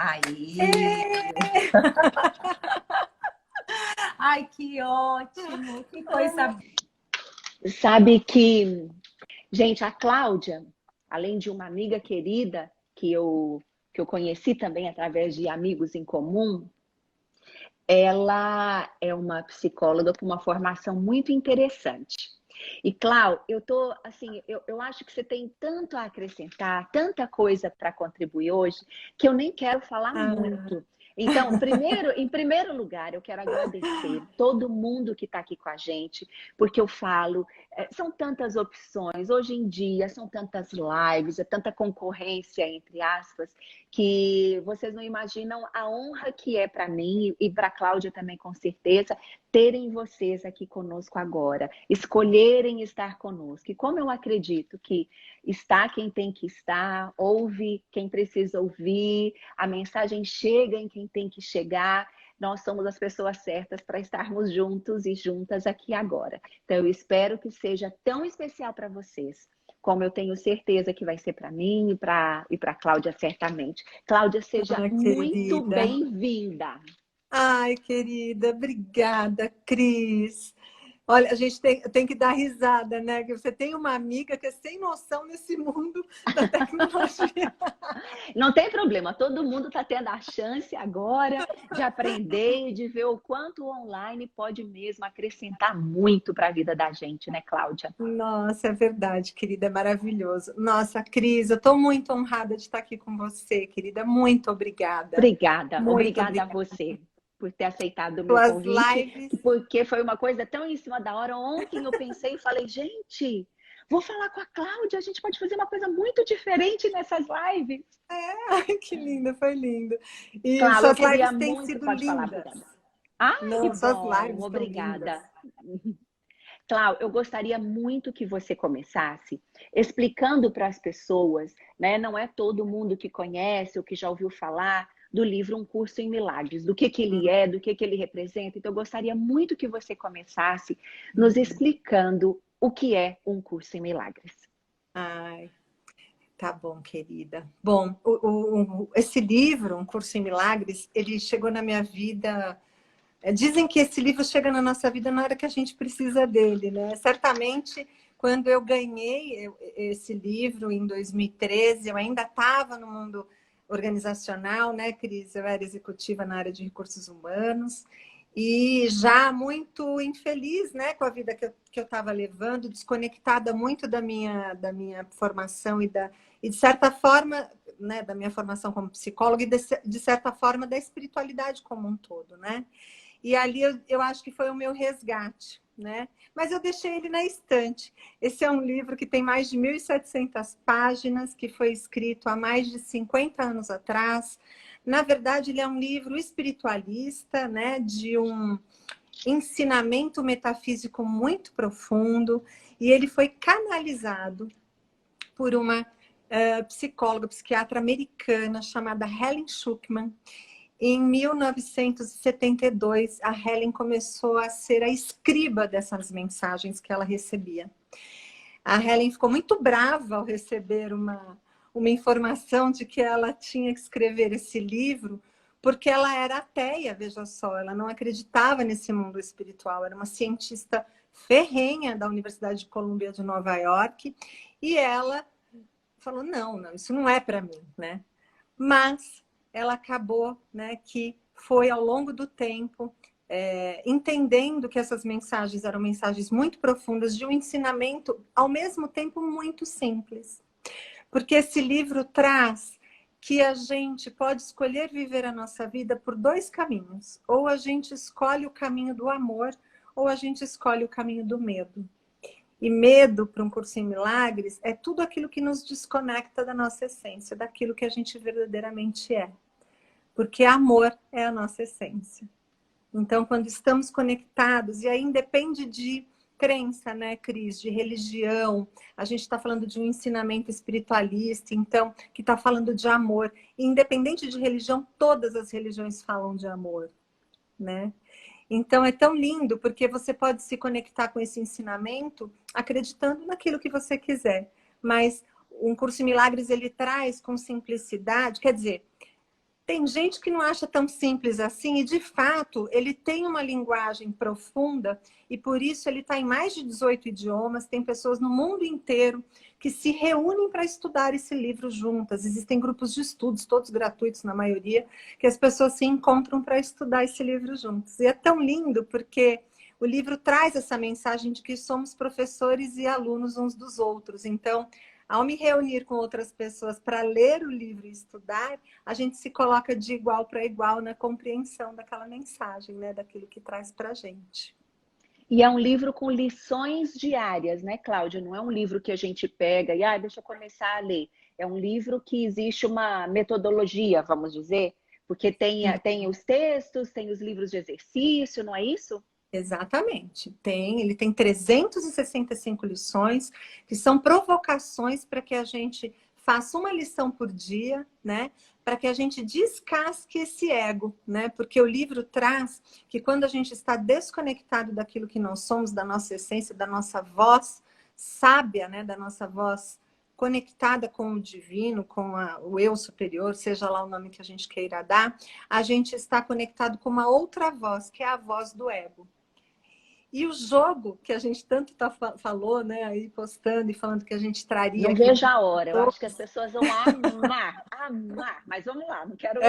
Aí! Ai, que ótimo! Que coisa. Sabe que, gente, a Cláudia, além de uma amiga querida que eu conheci também através de amigos em comum, ela é uma psicóloga com uma formação muito interessante. E, Clau, eu acho que você tem tanto a acrescentar, tanta coisa para contribuir hoje, que eu nem quero falar muito. Então, em primeiro lugar, eu quero agradecer todo mundo que está aqui com a gente, porque eu falo, são tantas opções, hoje em dia são tantas lives, é tanta concorrência, entre aspas, que vocês não imaginam a honra que é para mim e para a Cláudia também, com certeza, terem vocês aqui conosco agora, escolherem estar conosco. E como eu acredito que está quem tem que estar, ouve quem precisa ouvir, a mensagem chega em quem tem que chegar, nós somos as pessoas certas para estarmos juntos e juntas aqui agora. Então, eu espero que seja tão especial para vocês, como eu tenho certeza que vai ser para mim e para a Cláudia, certamente. Cláudia, seja muito bem-vinda. Ai, querida, obrigada, Cris. Olha, a gente tem que dar risada, né? Que você tem uma amiga que é sem noção nesse mundo da tecnologia. Não tem problema, todo mundo está tendo a chance agora de aprender e de ver o quanto o online pode mesmo acrescentar muito para a vida da gente, né, Cláudia? Nossa, é verdade, querida, é maravilhoso. Nossa, Cris, eu estou muito honrada de estar aqui com você, querida. Muito obrigada. Obrigada, Muito obrigada a você por ter aceitado o meu Suas convite, lives. porque foi uma coisa tão em cima da hora. Ontem eu pensei e falei, gente, vou falar com a Cláudia, a gente pode fazer uma coisa muito diferente nessas lives. Ai, que linda, foi lindo. E Claro, eu suas queria lives têm muito, sido pode falar, lindas. obrigada. Ai, que Não, suas bom, lives estão lindas. obrigada. Cláudia, eu gostaria muito que você começasse explicando para as pessoas, né? Não é todo mundo que conhece ou que já ouviu falar do livro Um Curso em Milagres, do que ele é, do que ele representa. Então, eu gostaria muito que você começasse nos explicando o que é Um Curso em Milagres. Ai, tá bom, querida. Bom, esse livro, Um Curso em Milagres, ele chegou na minha vida. Dizem que esse livro chega na nossa vida na hora que a gente precisa dele, né? Certamente, quando eu ganhei esse livro em 2013, eu ainda estava no mundo organizacional, né, Cris? Eu era executiva na área de recursos humanos e já muito infeliz, né, com a vida que eu estava levando, desconectada muito da minha formação e de certa forma, né, da minha formação como psicóloga e de certa forma da espiritualidade como um todo, né? E ali eu acho que foi o meu resgate, né? Mas eu deixei ele na estante. Esse é um livro que tem mais de 1.700 páginas, que foi escrito há mais de 50 anos atrás. Na verdade, ele é um livro espiritualista, né? De um ensinamento metafísico muito profundo. E ele foi canalizado por uma psicóloga, psiquiatra americana chamada Helen Schucman. Em 1972, a Helen começou a ser a escriba dessas mensagens que ela recebia. A Helen ficou muito brava ao receber uma informação de que ela tinha que escrever esse livro, porque ela era ateia, veja só, ela não acreditava nesse mundo espiritual, era uma cientista ferrenha da Universidade de Columbia de Nova York, e ela falou, não, isso não é para mim, né? Mas ela acabou, né, que foi ao longo do tempo, entendendo que essas mensagens eram mensagens muito profundas, de um ensinamento, ao mesmo tempo, muito simples. Porque esse livro traz que a gente pode escolher viver a nossa vida por dois caminhos. Ou a gente escolhe o caminho do amor, ou a gente escolhe o caminho do medo. E medo, para um curso em milagres, é tudo aquilo que nos desconecta da nossa essência, daquilo que a gente verdadeiramente é. Porque amor é a nossa essência. Então, quando estamos conectados, e aí independe de crença, né, Cris, de religião, a gente está falando de um ensinamento espiritualista, então, que está falando de amor. E, independente de religião, todas as religiões falam de amor, né? Então, é tão lindo, porque você pode se conectar com esse ensinamento acreditando naquilo que você quiser. Mas um curso em milagres, ele traz com simplicidade, quer dizer, Tem gente que não acha tão simples assim, e de fato ele tem uma linguagem profunda, e por isso ele está em mais de 18 idiomas. Tem pessoas no mundo inteiro que se reúnem para estudar esse livro juntas. Existem grupos de estudos, todos gratuitos na maioria, que as pessoas se encontram para estudar esse livro juntos. E é tão lindo porque o livro traz essa mensagem de que somos professores e alunos uns dos outros. Então, ao me reunir com outras pessoas para ler o livro e estudar, a gente se coloca de igual para igual na compreensão daquela mensagem, né? Daquilo que traz para a gente. E é um livro com lições diárias, né, Cláudia? Não é um livro que a gente pega e, deixa eu começar a ler. É um livro que existe uma metodologia, vamos dizer, porque tem os textos, tem os livros de exercício, não é isso? Exatamente. Ele tem 365 lições, que são provocações para que a gente faça uma lição por dia, né? Para que a gente descasque esse ego, né? Porque o livro traz que quando a gente está desconectado daquilo que nós somos, da nossa essência, da nossa voz sábia, né? Da nossa voz conectada com o divino, com o eu superior, seja lá o nome que a gente queira dar, a gente está conectado com uma outra voz, que é a voz do ego. E o jogo que a gente tanto falou, né, aí postando e falando que a gente traria Não aqui. vejo a hora, eu acho que as pessoas vão amar, amar. Mas vamos lá, não quero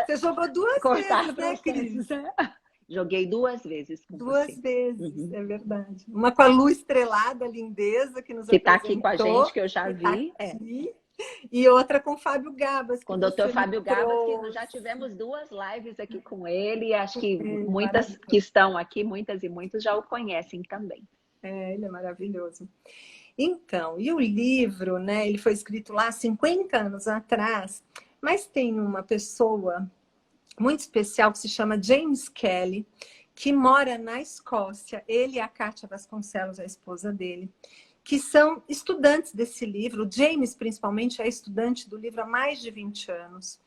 Você jogou 2 cortar vezes, né, Cris? Joguei 2 vezes com 2 você. vezes, é verdade. Uma com a Lu Estrelada, a lindeza, que nos Que está apresentou. aqui com a gente, que eu já vi. Tá aqui. E outra com o Fábio Gabas. Com o doutor Fábio Gabas, que nós já tivemos 2 lives aqui com ele, e acho que muitas que estão aqui, muitas e muitos já o conhecem também. Ele é maravilhoso. Então, e o livro, né, ele foi escrito lá 50 anos atrás, mas tem uma pessoa muito especial que se chama James Kelly, que mora na Escócia, ele e a Kátia Vasconcelos, a esposa dele, que são estudantes desse livro. O James, principalmente, é estudante do livro há mais de 20 anos.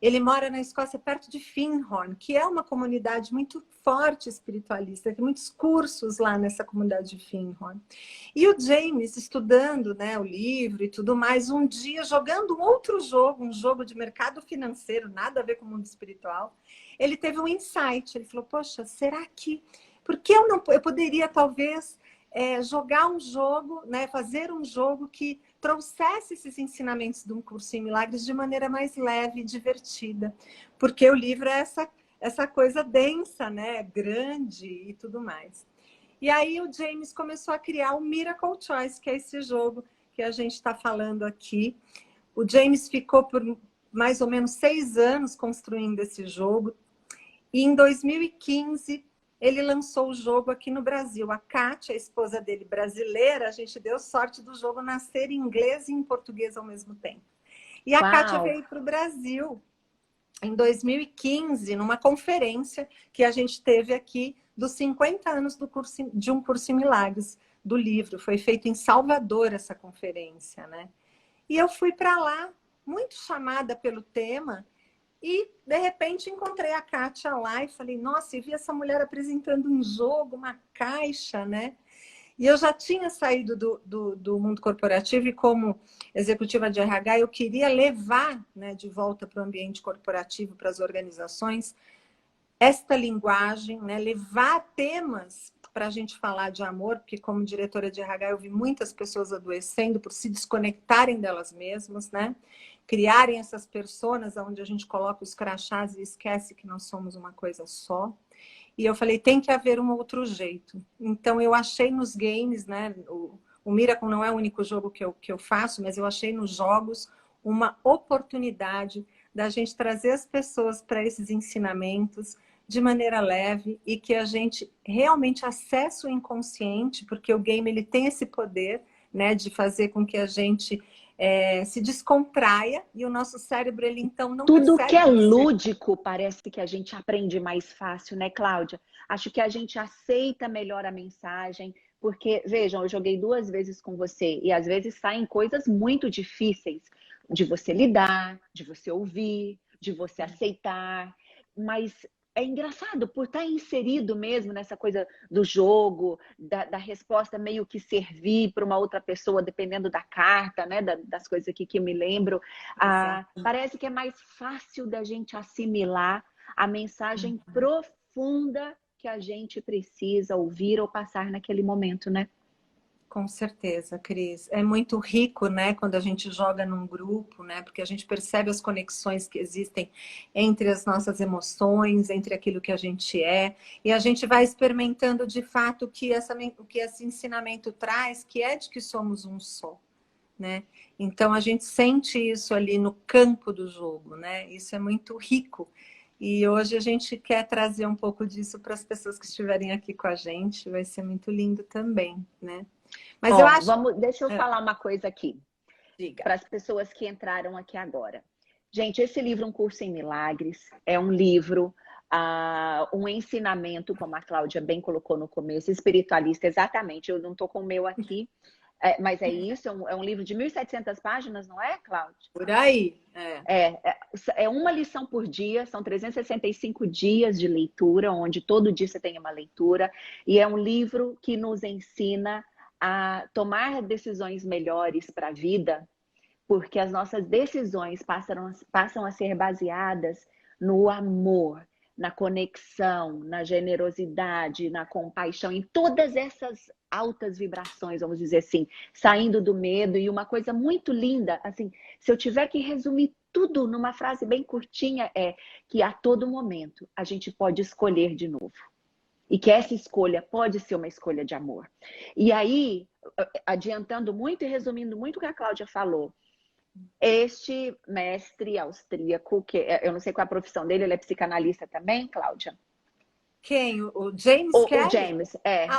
Ele mora na Escócia, perto de Findhorn, que é uma comunidade muito forte espiritualista. Tem muitos cursos lá nessa comunidade de Findhorn. E o James, estudando, né, o livro e tudo mais, um dia jogando um outro jogo, um jogo de mercado financeiro, nada a ver com o mundo espiritual, ele teve um insight. Ele falou, poxa, será que... Por que eu poderia, talvez... jogar um jogo, né, fazer um jogo que trouxesse esses ensinamentos de um curso em milagres de maneira mais leve e divertida, porque o livro é essa coisa densa, né, grande e tudo mais. E aí o James começou a criar o Miracle Choice, que é esse jogo que a gente está falando aqui. O James ficou por mais ou menos 6 anos construindo esse jogo, e em 2015 ele lançou o jogo aqui no Brasil. A Kátia, a esposa dele, brasileira, a gente deu sorte do jogo nascer em inglês e em português ao mesmo tempo. E a Kátia veio para o Brasil em 2015, numa conferência que a gente teve aqui dos 50 anos de um curso em milagres, do livro. Foi feito em Salvador essa conferência, né? E eu fui para lá, muito chamada pelo tema, e, de repente, encontrei a Kátia lá e falei, nossa, eu vi essa mulher apresentando um jogo, uma caixa, né? E eu já tinha saído do mundo corporativo e, como executiva de RH, eu queria levar, né, de volta para o ambiente corporativo, para as organizações, esta linguagem, né, levar temas para a gente falar de amor, porque como diretora de RH eu vi muitas pessoas adoecendo por se desconectarem delas mesmas, né? Criarem essas personas onde a gente coloca os crachás e esquece que nós somos uma coisa só. E eu falei, tem que haver um outro jeito. Então eu achei nos games, né? O Miracle não é o único jogo que eu faço, mas eu achei nos jogos uma oportunidade da gente trazer as pessoas para esses ensinamentos de maneira leve e que a gente realmente acesse o inconsciente, porque o game ele tem esse poder, né, de fazer com que a gente se descontraia e o nosso cérebro, ele então não Tudo percebe. Que é lúdico parece que a gente aprende mais fácil, né, Cláudia? Acho que a gente aceita melhor a mensagem, porque, vejam, eu joguei 2 vezes com você e às vezes saem coisas muito difíceis de você lidar, de você ouvir, de você aceitar, mas é engraçado, por estar inserido mesmo nessa coisa do jogo, da resposta meio que servir para uma outra pessoa, dependendo da carta, né? Das coisas aqui que eu me lembro. Parece que é mais fácil da gente assimilar a mensagem profunda que a gente precisa ouvir ou passar naquele momento, né? Com certeza, Cris. É muito rico, né, quando a gente joga num grupo, né, porque a gente percebe as conexões que existem entre as nossas emoções, entre aquilo que a gente é, e a gente vai experimentando de fato o que esse ensinamento traz, que é de que somos um só, né? Então a gente sente isso ali no campo do jogo, né? Isso é muito rico. E hoje a gente quer trazer um pouco disso para as pessoas que estiverem aqui com a gente. Vai ser muito lindo também, né? Mas eu acho... Deixa eu falar uma coisa aqui. Diga. Para as pessoas que entraram aqui agora. Gente, esse livro, Um Curso em Milagres, é um livro, um ensinamento, como a Cláudia bem colocou no começo, espiritualista, exatamente. Eu não estou com o meu aqui, mas é isso, é um livro de 1.700 páginas, não é, Cláudia? Por aí. É uma lição por dia, são 365 dias de leitura, onde todo dia você tem uma leitura, e é um livro que nos ensina a tomar decisões melhores para a vida, porque as nossas decisões passam a ser baseadas no amor, na conexão, na generosidade, na compaixão, em todas essas altas vibrações, vamos dizer assim, saindo do medo. E uma coisa muito linda, assim, se eu tiver que resumir tudo numa frase bem curtinha, é que a todo momento a gente pode escolher de novo. E que essa escolha pode ser uma escolha de amor. E aí, adiantando muito e resumindo muito o que a Cláudia falou, este mestre austríaco, que eu não sei qual é a profissão dele, ele é psicanalista também, Cláudia? Quem? O James Kelly? O James,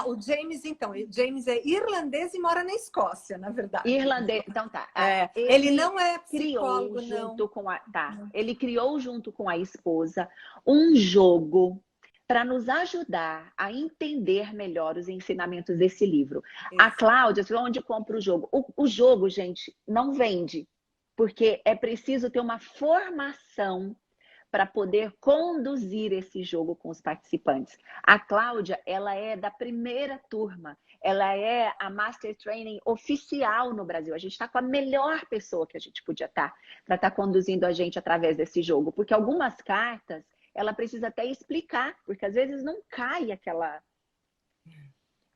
o James, então. O James é irlandês e mora na Escócia, na verdade. Irlandês, então tá. Ele não é psicólogo, Ele criou junto com a esposa um jogo para nos ajudar a entender melhor os ensinamentos desse livro. Isso. A Cláudia, onde compra o jogo? O jogo, gente, não vende, porque é preciso ter uma formação para poder conduzir esse jogo com os participantes. A Cláudia, ela é da primeira turma, ela é a Master Training oficial no Brasil. A gente está com a melhor pessoa que a gente podia estar para estar conduzindo a gente através desse jogo, porque algumas cartas ela precisa até explicar, porque às vezes não cai aquela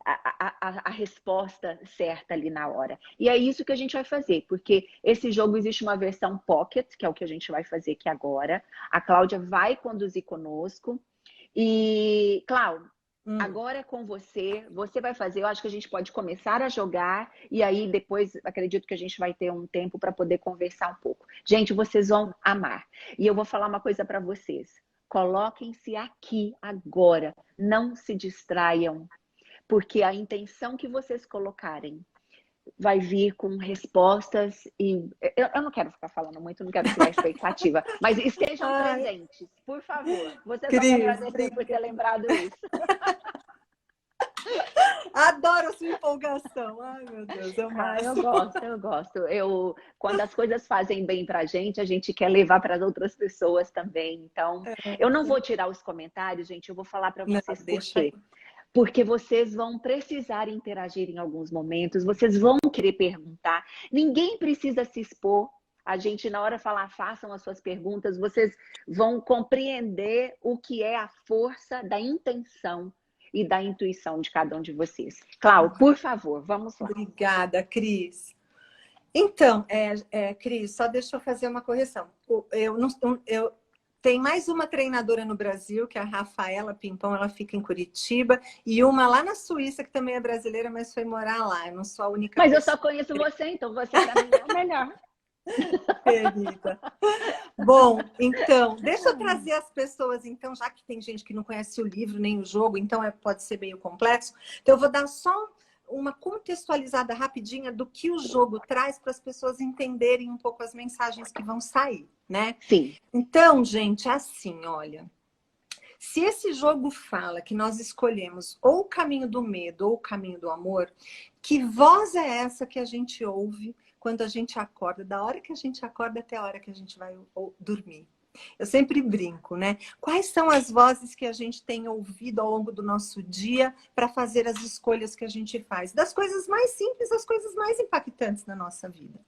a resposta certa ali na hora. E é isso que a gente vai fazer, porque esse jogo existe uma versão pocket, que é o que a gente vai fazer aqui agora. A Cláudia vai conduzir conosco. E, Cláudia, agora é com você. Você vai fazer, eu acho que a gente pode começar a jogar e aí depois acredito que a gente vai ter um tempo para poder conversar um pouco. Gente, vocês vão amar. E eu vou falar uma coisa para vocês. Coloquem-se aqui agora, não se distraiam, porque a intenção que vocês colocarem vai vir com respostas e... Eu não quero ficar falando muito, não quero criar expectativa, mas estejam presentes, por favor. Vocês vão me agradecer por ter lembrado isso. Adoro a sua empolgação. Ai, meu Deus, eu gosto. Quando as coisas fazem bem pra gente, a gente quer levar para as outras pessoas também. Então, eu não vou tirar os comentários, gente, eu vou falar para vocês por quê. Porque vocês vão precisar interagir em alguns momentos, vocês vão querer perguntar. Ninguém precisa se expor. A gente, na hora de falar, façam as suas perguntas, vocês vão compreender o que é a força da intenção e da intuição de cada um de vocês. Cláudia, por favor, vamos lá. Obrigada, Cris. Então, Cris, só deixa eu fazer uma correção. Tem mais uma treinadora no Brasil, que é a Rafaela Pimpão, ela fica em Curitiba, e uma lá na Suíça, que também é brasileira, mas foi morar lá. Eu não sou a única pessoa. Eu só conheço você, então você para mim é o melhor. Querida. Bom, então, deixa eu trazer as pessoas, então, já que tem gente que não conhece o livro nem o jogo, então pode ser meio complexo. Então, eu vou dar só uma contextualizada rapidinha do que o jogo traz para as pessoas entenderem um pouco as mensagens que vão sair, né? Sim. Então, gente, assim, olha, se esse jogo fala que nós escolhemos ou o caminho do medo ou o caminho do amor, que voz é essa que a gente ouve quando a gente acorda, da hora que a gente acorda até a hora que a gente vai dormir, Eu sempre brinco, né? Quais são as vozes que a gente tem ouvido ao longo do nosso dia para fazer as escolhas que a gente faz? Das coisas mais simples às coisas mais impactantes na nossa vida.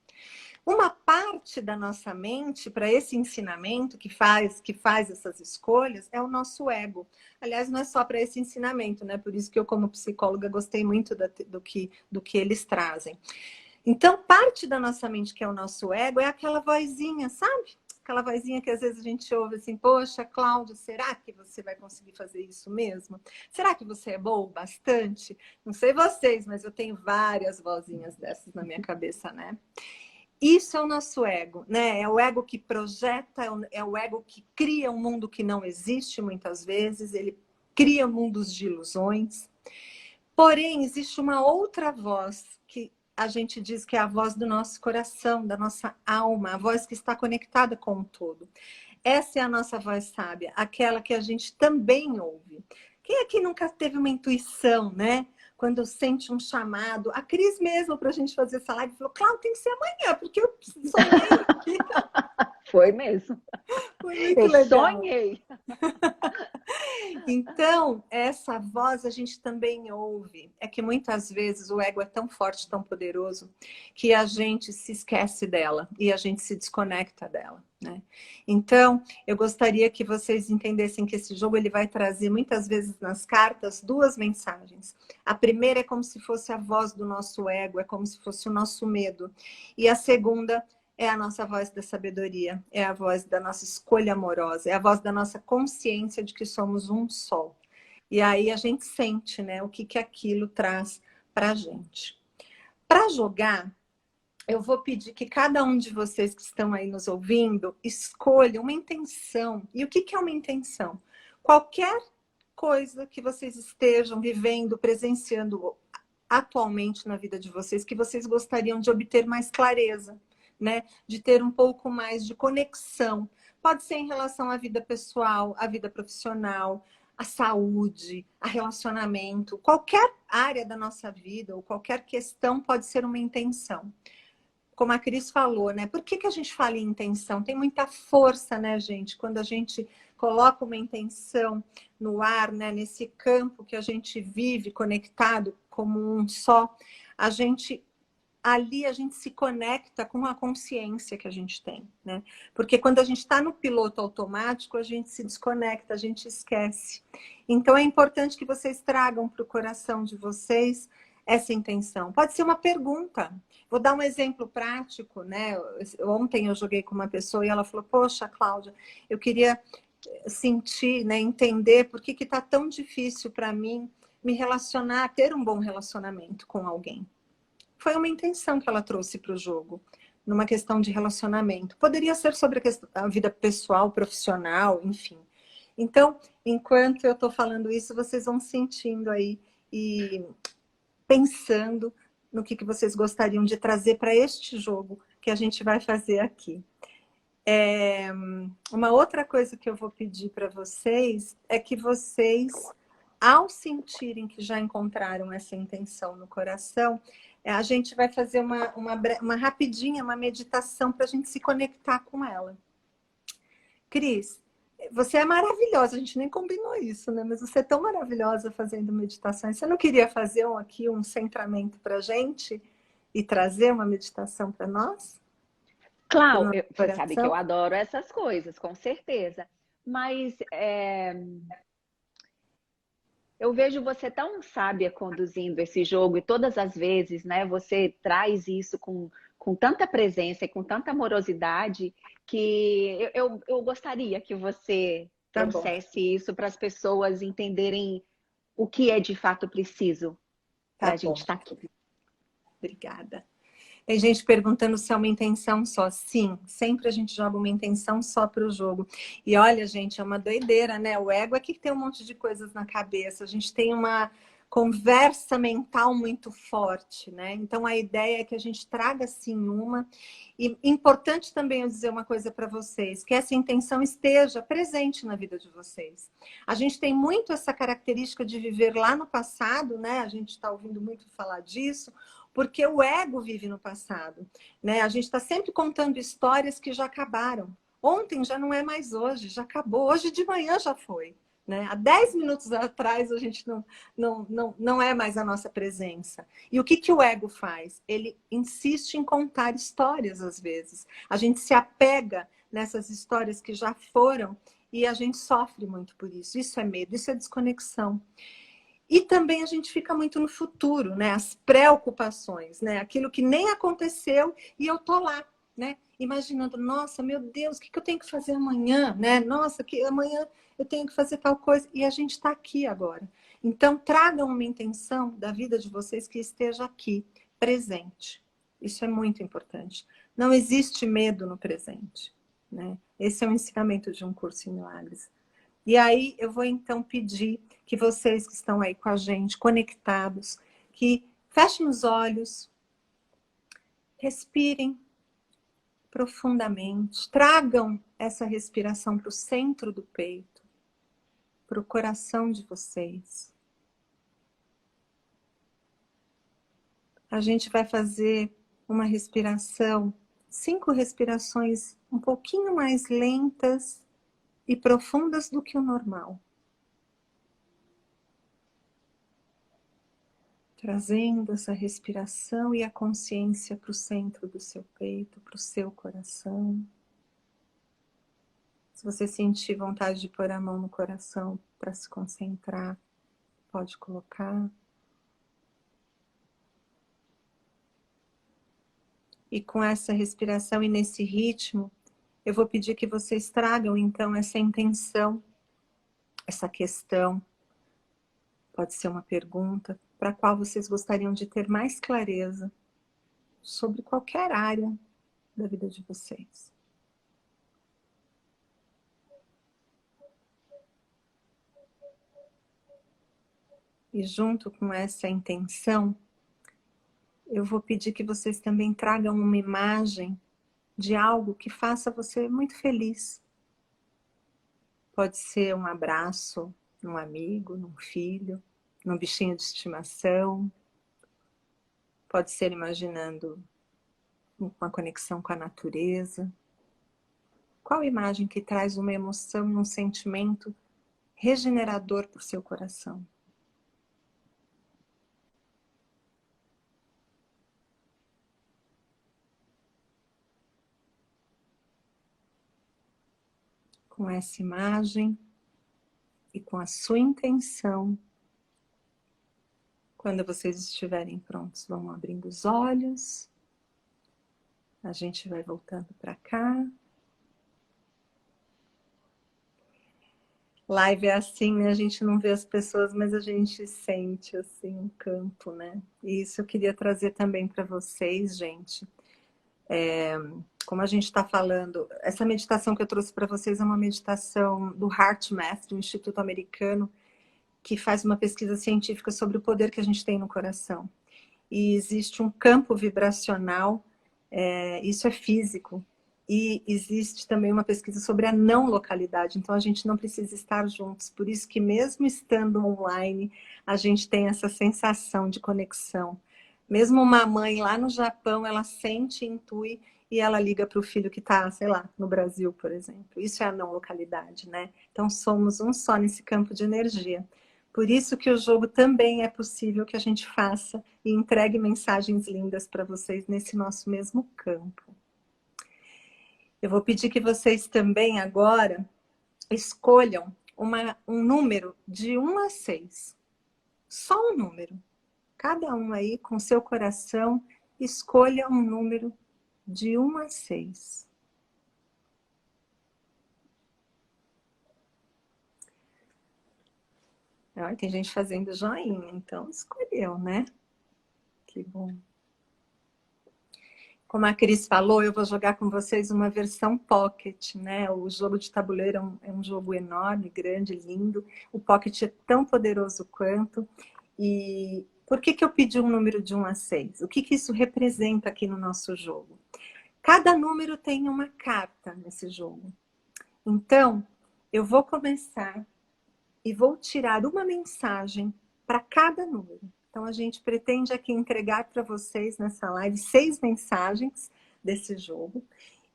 Uma parte da nossa mente para esse ensinamento que faz essas escolhas é o nosso ego. Aliás, não é só para esse ensinamento, né? Por isso que eu, como psicóloga, gostei muito do que eles trazem. Então, parte da nossa mente, que é o nosso ego, é aquela vozinha, sabe? Aquela vozinha que às vezes a gente ouve assim, poxa, Cláudia, será que você vai conseguir fazer isso mesmo? Será que você é boa o bastante? Não sei vocês, mas eu tenho várias vozinhas dessas na minha cabeça, né? Isso é o nosso ego, né? É o ego que projeta, é o ego que cria um mundo que não existe muitas vezes, ele cria mundos de ilusões. Porém, existe uma outra voz que a gente diz que é a voz do nosso coração, da nossa alma, a voz que está conectada com o todo. Essa é a nossa voz sábia, aquela que a gente também ouve. Quem aqui nunca teve uma intuição, né? Quando sente um chamado. A Cris mesmo, para a gente fazer essa live, falou, Cláudia, tem que ser amanhã, porque eu sonhei. Foi mesmo. Foi muito Eu legal. sonhei. Então, essa voz a gente também ouve. É que muitas vezes o ego é tão forte, tão poderoso, que a gente se esquece dela e a gente se desconecta dela, né? Então, eu gostaria que vocês entendessem que esse jogo ele vai trazer muitas vezes nas cartas duas mensagens. A primeira é como se fosse a voz do nosso ego, é como se fosse o nosso medo. E a segunda é a nossa voz da sabedoria, é a voz da nossa escolha amorosa, é a voz da nossa consciência de que somos um só. E aí a gente sente, né, o que aquilo traz para a gente. Para jogar, eu vou pedir que cada um de vocês que estão aí nos ouvindo escolha uma intenção. E o que é uma intenção? Qualquer coisa que vocês estejam vivendo, presenciando atualmente na vida de vocês, que vocês gostariam de obter mais clareza, né? De ter um pouco mais de conexão. Pode ser em relação à vida pessoal, à vida profissional, à saúde, a relacionamento. Qualquer área da nossa vida ou qualquer questão pode ser uma intenção. Como a Cris falou, né? Por que a gente fala em intenção? Tem muita força, né, gente? Quando a gente coloca uma intenção no ar, né? Nesse campo que a gente vive conectado como um só, ali a gente se conecta com a consciência que a gente tem, né? Porque quando a gente está no piloto automático, a gente se desconecta, a gente esquece. Então é importante que vocês tragam para o coração de vocês essa intenção. Pode ser uma pergunta. Vou dar um exemplo prático, né? Ontem eu joguei com uma pessoa e ela falou, poxa, Cláudia, eu queria sentir, né, entender por que está tão difícil para mim me relacionar, ter um bom relacionamento com alguém. Foi uma intenção que ela trouxe para o jogo, numa questão de relacionamento. Poderia ser sobre a vida pessoal, profissional, enfim. Então, enquanto eu estou falando isso, vocês vão sentindo aí e pensando no que vocês gostariam de trazer para este jogo que a gente vai fazer aqui. Uma outra coisa que eu vou pedir para vocês é que vocês, ao sentirem que já encontraram essa intenção no coração, a gente vai fazer uma rapidinha, uma meditação para a gente se conectar com ela. Cris, você é maravilhosa, a gente nem combinou isso, né? Mas você é tão maravilhosa fazendo meditações. Você não queria fazer aqui um centramento para a gente e trazer uma meditação para nós? Clau, você sabe que eu adoro essas coisas, com certeza. Mas eu vejo você tão sábia conduzindo esse jogo e todas as vezes, né, você traz isso com tanta presença e com tanta amorosidade que eu gostaria que você trouxesse isso para as pessoas entenderem o que é de fato preciso para a gente estar aqui. Obrigada. Tem gente perguntando se é uma intenção só. Sim, sempre a gente joga uma intenção só para o jogo. E olha, gente, é uma doideira, né? O ego é que tem um monte de coisas na cabeça. A gente tem uma conversa mental muito forte, né? Então a ideia é que a gente traga sim uma. E importante também eu dizer uma coisa para vocês, que essa intenção esteja presente na vida de vocês. A gente tem muito essa característica de viver lá no passado, né? A gente está ouvindo muito falar disso, porque o ego vive no passado, né? A gente está sempre contando histórias que já acabaram, Ontem já não é mais hoje, já acabou. Hoje de manhã já foi. Né? Há 10 minutos atrás a gente não é mais a nossa presença. E o que o ego faz? Ele insiste em contar histórias às vezes. A gente se apega nessas histórias que já foram e a gente sofre muito por isso. Isso é medo, isso é desconexão. E também a gente fica muito no futuro, né? As preocupações, né? Aquilo que nem aconteceu e eu tô lá, né? Imaginando, nossa, meu Deus, o que eu tenho que fazer amanhã, né? Nossa, que amanhã eu tenho que fazer tal coisa. E a gente está aqui agora. Então, tragam uma intenção da vida de vocês que esteja aqui, presente. Isso é muito importante. Não existe medo no presente, né? Esse é o ensinamento de um curso em milagres. E aí eu vou então pedir que vocês que estão aí com a gente, conectados, que fechem os olhos, respirem profundamente, tragam essa respiração para o centro do peito, para o coração de vocês. A gente vai fazer uma respiração, 5 respirações um pouquinho mais lentas e profundas do que o normal. Trazendo essa respiração e a consciência para o centro do seu peito, para o seu coração. Se você sentir vontade de pôr a mão no coração para se concentrar, pode colocar. E com essa respiração e nesse ritmo, eu vou pedir que vocês tragam então essa intenção, essa questão. Pode ser uma pergunta para a qual vocês gostariam de ter mais clareza sobre qualquer área da vida de vocês. E junto com essa intenção, eu vou pedir que vocês também tragam uma imagem de algo que faça você muito feliz. Pode ser um abraço num amigo, num filho, num bichinho de estimação. Pode ser imaginando uma conexão com a natureza. Qual imagem que traz uma emoção, um sentimento regenerador para o seu coração? Com essa imagem e com a sua intenção, quando vocês estiverem prontos, vão abrindo os olhos. A gente vai voltando para cá. Live é assim, né? A gente não vê as pessoas, mas a gente sente assim um campo, né? E isso eu queria trazer também para vocês, gente. Como a gente está falando, essa meditação que eu trouxe para vocês é uma meditação do HeartMath, do Instituto Americano, que faz uma pesquisa científica sobre o poder que a gente tem no coração. E existe um campo vibracional, isso é físico, e existe também uma pesquisa sobre a não localidade, então a gente não precisa estar juntos, por isso que mesmo estando online, a gente tem essa sensação de conexão. Mesmo uma mãe lá no Japão, ela sente, intui, e ela liga para o filho que está, sei lá, no Brasil, por exemplo. Isso é a não localidade, né? Então somos um só nesse campo de energia. Por isso que o jogo também é possível que a gente faça e entregue mensagens lindas para vocês nesse nosso mesmo campo. Eu vou pedir que vocês também agora escolham um número de 1 a 6. Só um número. Cada um aí, com seu coração, escolha um número de 1 a 6. Tem gente fazendo joinha, então escolheu, né? Que bom. Como a Cris falou, eu vou jogar com vocês uma versão pocket, né? O jogo de tabuleiro é um jogo enorme, grande, lindo. O pocket é tão poderoso quanto. E por que eu pedi um número de 1 a 6? O que isso representa aqui no nosso jogo? Cada número tem uma carta nesse jogo. Então, eu vou começar e vou tirar uma mensagem para cada número. Então, a gente pretende aqui entregar para vocês nessa live 6 mensagens desse jogo.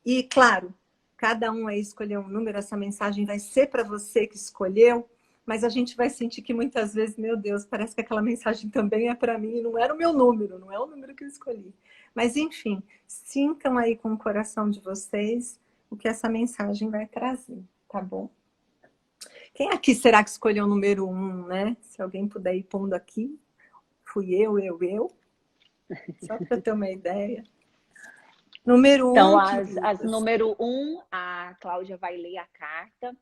E, claro, cada um aí escolheu um número, essa mensagem vai ser para você que escolheu, mas a gente vai sentir que muitas vezes, meu Deus, parece que aquela mensagem também é para mim, não era o meu número, não é o número que eu escolhi. Mas enfim, sintam aí com o coração de vocês o que essa mensagem vai trazer, tá bom? Quem aqui será que escolheu o número 1, né? Se alguém puder ir pondo aqui. Fui eu. Só para eu ter uma ideia. Número 1, Então, queridas. as número 1, a Cláudia vai ler a carta.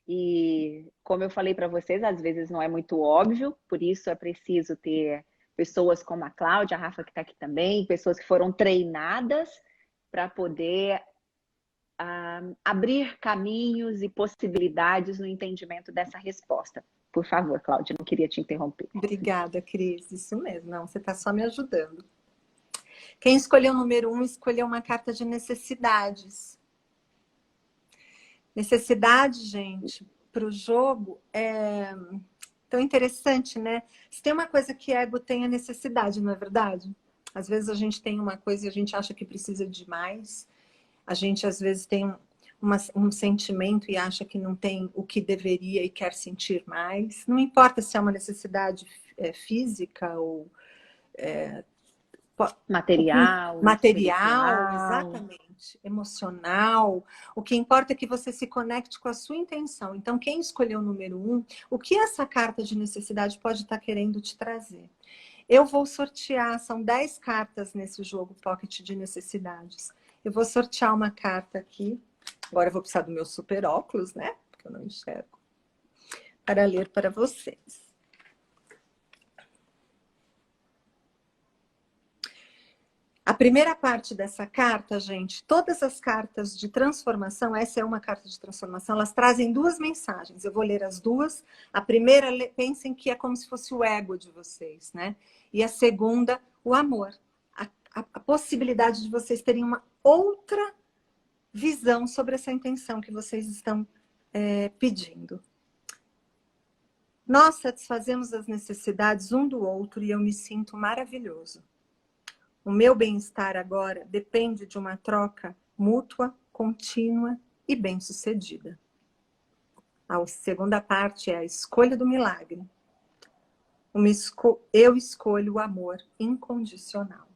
E como eu falei para vocês, às vezes não é muito óbvio, por isso é preciso ter pessoas como a Cláudia, a Rafa que está aqui também, pessoas que foram treinadas para poder abrir caminhos e possibilidades no entendimento dessa resposta. Por favor, Cláudia, não queria te interromper. Obrigada, Cris. Isso mesmo. Não, você está só me ajudando. Quem escolheu o número 1 escolheu uma carta de necessidades. Necessidade, gente, para o jogo é tão interessante, né? Se tem uma coisa que ego tem a necessidade, não é verdade? Às vezes a gente tem uma coisa e a gente acha que precisa de mais. A gente, às vezes, tem um sentimento e acha que não tem o que deveria e quer sentir mais. Não importa se é uma necessidade física ou material, exatamente, emocional. O que importa é que você se conecte com a sua intenção. Então, quem escolheu o número 1, o que essa carta de necessidade pode estar querendo te trazer? Eu vou sortear, são 10 cartas nesse jogo Pocket de necessidades. Eu vou sortear uma carta aqui. Agora eu vou precisar do meu super óculos, né? Porque eu não enxergo. Para ler para vocês. A primeira parte dessa carta, gente, todas as cartas de transformação, essa é uma carta de transformação, elas trazem duas mensagens. Eu vou ler as duas. A primeira, pensem que é como se fosse o ego de vocês, né? E a segunda, o amor. A possibilidade de vocês terem uma outra visão sobre essa intenção que vocês estão pedindo. Nós satisfazemos as necessidades um do outro e eu me sinto maravilhoso. O meu bem-estar agora depende de uma troca mútua, contínua e bem-sucedida. A segunda parte é a escolha do milagre. Eu escolho o amor incondicional.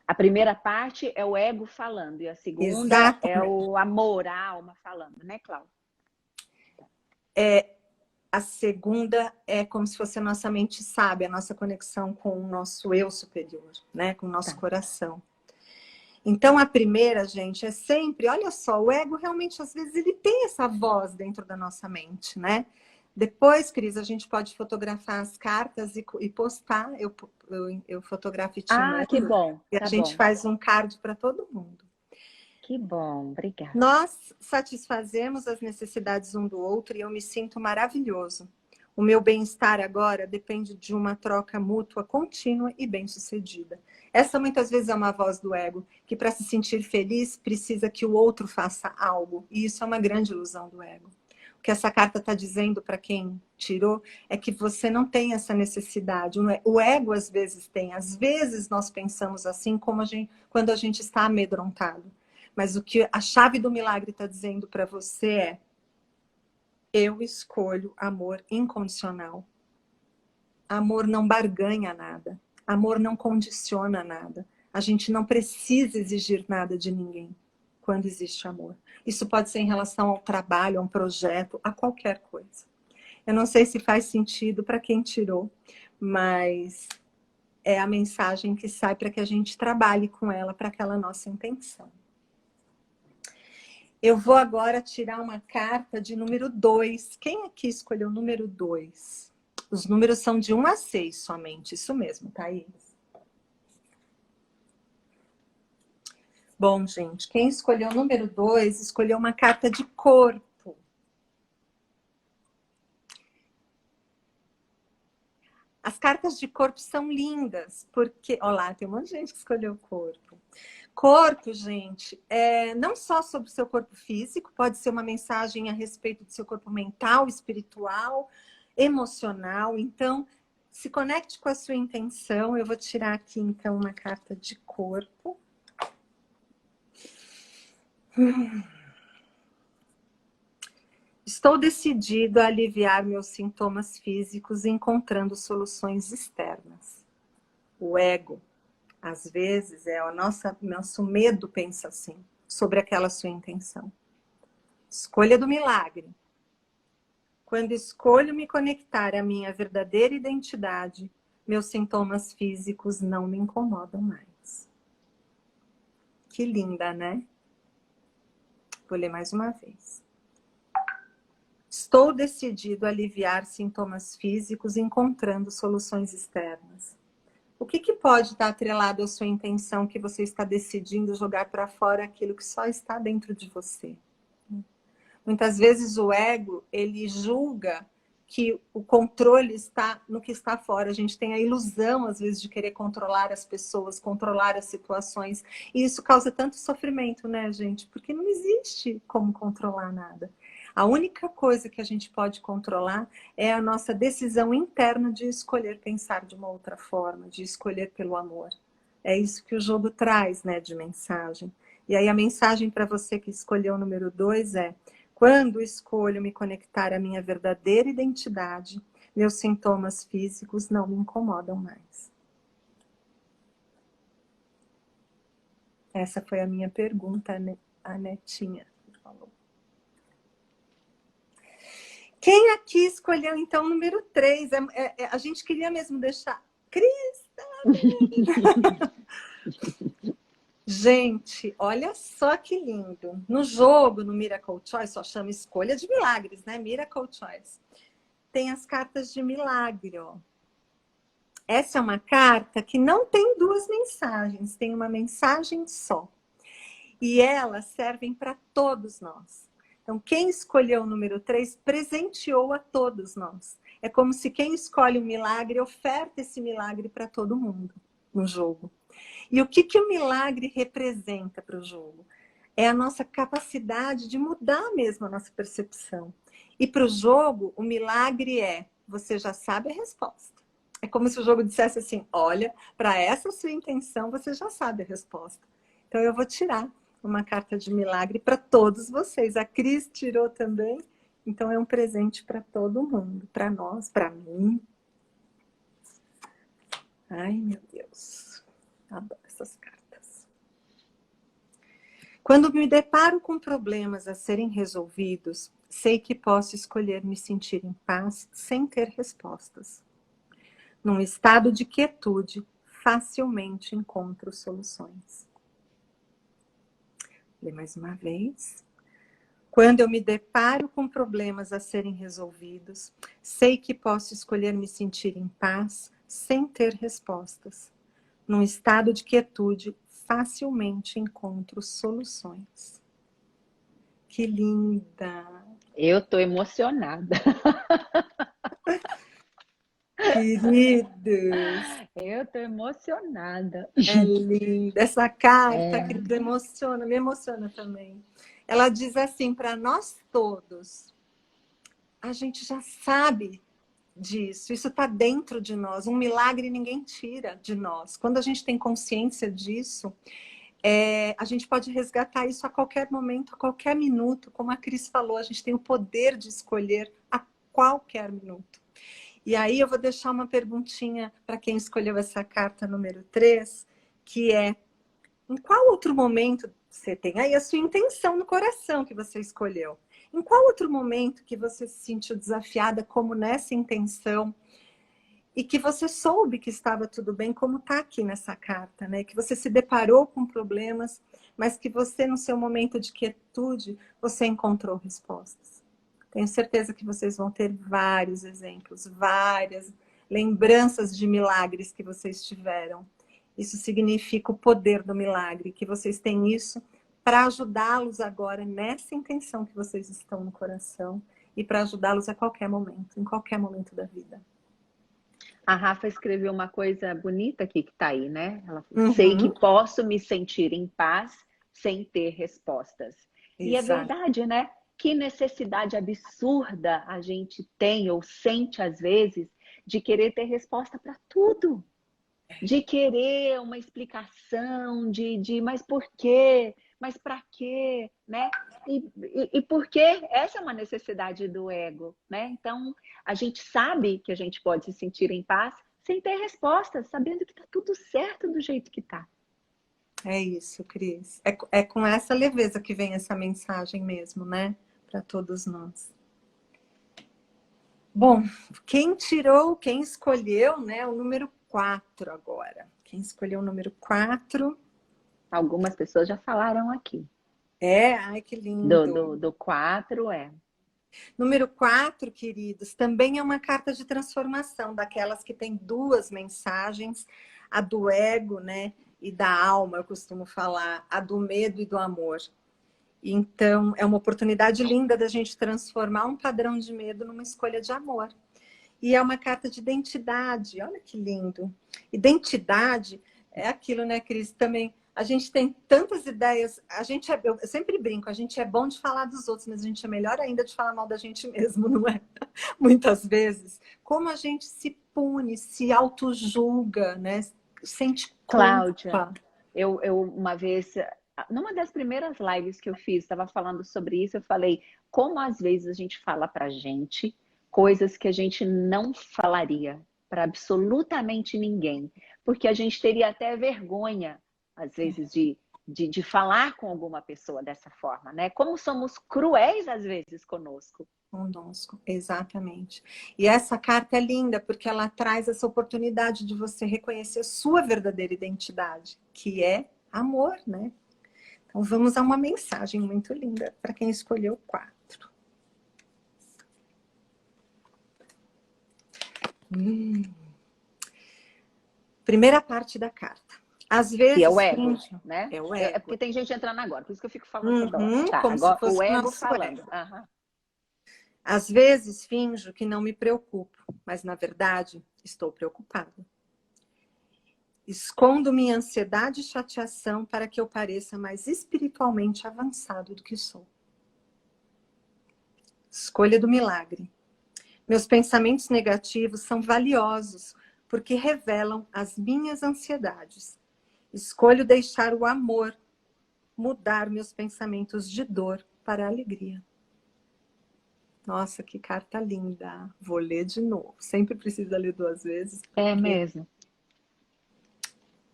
A primeira parte é o ego falando e a segunda Exatamente. é a moral falando, né, Cláudia? A segunda é como se fosse a nossa mente sábia, a nossa conexão com o nosso eu superior, né? Com o nosso coração. Então, a primeira, gente, é sempre... Olha só, o ego realmente, às vezes, ele tem essa voz dentro da nossa mente, né? Depois, Cris, a gente pode fotografar as cartas e postar. Eu fotografo e te mando. Que bom. E a gente faz um card para todo mundo. Que bom, obrigada. Nós satisfazemos as necessidades um do outro e eu me sinto maravilhoso. O meu bem-estar agora depende de uma troca mútua, contínua e bem-sucedida. Essa muitas vezes é uma voz do ego, que para se sentir feliz precisa que o outro faça algo. E isso é uma grande ilusão do ego. O que essa carta está dizendo para quem tirou é que você não tem essa necessidade. O ego às vezes tem. Às vezes nós pensamos assim como quando a gente está amedrontado. Mas o que a chave do milagre está dizendo para você é: eu escolho amor incondicional. Amor não barganha nada. Amor não condiciona nada. A gente não precisa exigir nada de ninguém quando existe amor. Isso pode ser em relação ao trabalho, a um projeto, a qualquer coisa. Eu não sei se faz sentido para quem tirou, mas é a mensagem que sai para que a gente trabalhe com ela para aquela nossa intenção. Eu vou agora tirar uma carta de número 2. Quem aqui escolheu o número 2? Os números são de 1 a 6 somente. Isso mesmo, Thaís. Bom, gente, quem escolheu o número 2 escolheu uma carta de corpo. As cartas de corpo são lindas, porque... Olha lá, tem um monte de gente que escolheu corpo. Corpo, gente, não só sobre o seu corpo físico, pode ser uma mensagem a respeito do seu corpo mental, espiritual, emocional. Então, se conecte com a sua intenção. Eu vou tirar aqui, então, uma carta de corpo. Estou decidido a aliviar meus sintomas físicos encontrando soluções externas. O ego, às vezes, é o nosso medo pensa assim, sobre aquela sua intenção. Escolha do milagre. Quando escolho me conectar à minha verdadeira identidade, meus sintomas físicos não me incomodam mais. Que linda, né? Vou ler mais uma vez. Estou decidido a aliviar sintomas físicos encontrando soluções externas. O que pode estar atrelado à sua intenção que você está decidindo jogar para fora aquilo que só está dentro de você? Muitas vezes o ego, ele julga que o controle está no que está fora. A gente tem a ilusão, às vezes, de querer controlar as pessoas, controlar as situações. E isso causa tanto sofrimento, né, gente? Porque não existe como controlar nada. A única coisa que a gente pode controlar é a nossa decisão interna de escolher pensar de uma outra forma, de escolher pelo amor. É isso que o jogo traz, né, de mensagem. E aí a mensagem para você que escolheu o número 2 é: quando escolho me conectar à minha verdadeira identidade, meus sintomas físicos não me incomodam mais. Essa foi a minha pergunta, a Netinha falou. Quem aqui escolheu, então, o número 3? A gente queria mesmo deixar... Crista! Gente, olha só que lindo. No jogo, no Miracle Choice, só chama escolha de milagres, né? Miracle Choice. Tem as cartas de milagre, ó. Essa é uma carta que não tem duas mensagens, tem uma mensagem só. E elas servem para todos nós. Então, quem escolheu o número 3 presenteou a todos nós. É como se quem escolhe um milagre oferta esse milagre para todo mundo no jogo. E o que o milagre representa para o jogo? É a nossa capacidade de mudar mesmo a nossa percepção. E para o jogo, o milagre você já sabe a resposta. É como se o jogo dissesse assim: olha, para essa sua intenção, você já sabe a resposta. Então eu vou tirar uma carta de milagre para todos vocês. A Cris tirou também. Então é um presente para todo mundo. Para nós, para mim. Ai, meu Deus. Adoro essas cartas. Quando me deparo com problemas a serem resolvidos, sei que posso escolher me sentir em paz sem ter respostas. Num estado de quietude, facilmente encontro soluções. Vou ler mais uma vez. Quando eu me deparo com problemas a serem resolvidos, sei que posso escolher me sentir em paz sem ter respostas. Num estado de quietude, facilmente encontro soluções. Que linda! Eu estou emocionada. Queridos! Eu estou emocionada. É linda! Essa carta que me emociona também. Ela diz assim para nós todos: a gente já sabe disso, isso está dentro de nós. Um milagre ninguém tira de nós. Quando a gente tem consciência disso, a gente pode resgatar isso a qualquer momento, a qualquer minuto. Como a Cris falou, a gente tem o poder de escolher a qualquer minuto. E aí eu vou deixar uma perguntinha para quem escolheu essa carta número 3, que é: em qual outro momento você tem aí a sua intenção no coração que você escolheu? Em qual outro momento que você se sentiu desafiada como nessa intenção e que você soube que estava tudo bem, como está aqui nessa carta, né? Que você se deparou com problemas, mas que você, no seu momento de quietude, você encontrou respostas. Tenho certeza que vocês vão ter vários exemplos, várias lembranças de milagres que vocês tiveram. Isso significa o poder do milagre, que vocês têm isso para ajudá-los agora nessa intenção que vocês estão no coração e para ajudá-los a qualquer momento, em qualquer momento da vida. A Rafa escreveu uma coisa bonita aqui que está aí, né? Ela falou: sei que posso me sentir em paz sem ter respostas. E é verdade, né? Que necessidade absurda a gente tem ou sente às vezes de querer ter resposta para tudo. De querer uma explicação, mas por quê? mas para quê, né? E por que essa é uma necessidade do ego, né? Então, a gente sabe que a gente pode se sentir em paz sem ter respostas, sabendo que está tudo certo do jeito que está. É isso, Cris. É com essa leveza que vem essa mensagem mesmo, né? Para todos nós. Bom, quem escolheu, né, o número 4 agora? Quem escolheu o número 4? Algumas pessoas já falaram aqui. Ai, que lindo. Do 4 Número 4, queridos, também é uma carta de transformação, daquelas que tem duas mensagens, a do ego, né, e da alma, eu costumo falar, a do medo e do amor. Então, é uma oportunidade linda da gente transformar um padrão de medo numa escolha de amor. E é uma carta de identidade, olha que lindo. Identidade é aquilo, né, Cris? Também a gente tem tantas ideias, eu sempre brinco, a gente é bom de falar dos outros, mas a gente é melhor ainda de falar mal da gente mesmo, não é? Muitas vezes. Como a gente se pune, se auto-julga, né? Sente culpa. Cláudia, eu uma vez, numa das primeiras lives que eu fiz, estava falando sobre isso, eu falei como às vezes a gente fala pra gente coisas que a gente não falaria para absolutamente ninguém, porque a gente teria até vergonha, às vezes, de falar com alguma pessoa dessa forma, né? Como somos cruéis, às vezes, conosco. Conosco, exatamente. E essa carta é linda porque ela traz essa oportunidade de você reconhecer a sua verdadeira identidade, que é amor, né? Então vamos a uma mensagem muito linda para quem escolheu o 4. Primeira parte da carta. Às vezes, que é o ego, né? É o É ego. porque tem gente entrando agora, por isso que eu fico falando toda hora. Tá, Como agora se fosse o ego nosso falando. ego. Às vezes finjo que não me preocupo, mas na verdade estou preocupada. Escondo minha ansiedade e chateação para que eu pareça mais espiritualmente avançado do que sou. Escolha do milagre. Meus pensamentos negativos são valiosos porque revelam as minhas ansiedades. Escolho deixar o amor mudar meus pensamentos de dor para a alegria. Nossa, que carta linda. Vou ler de novo. Sempre precisa ler 2 vezes. É mesmo.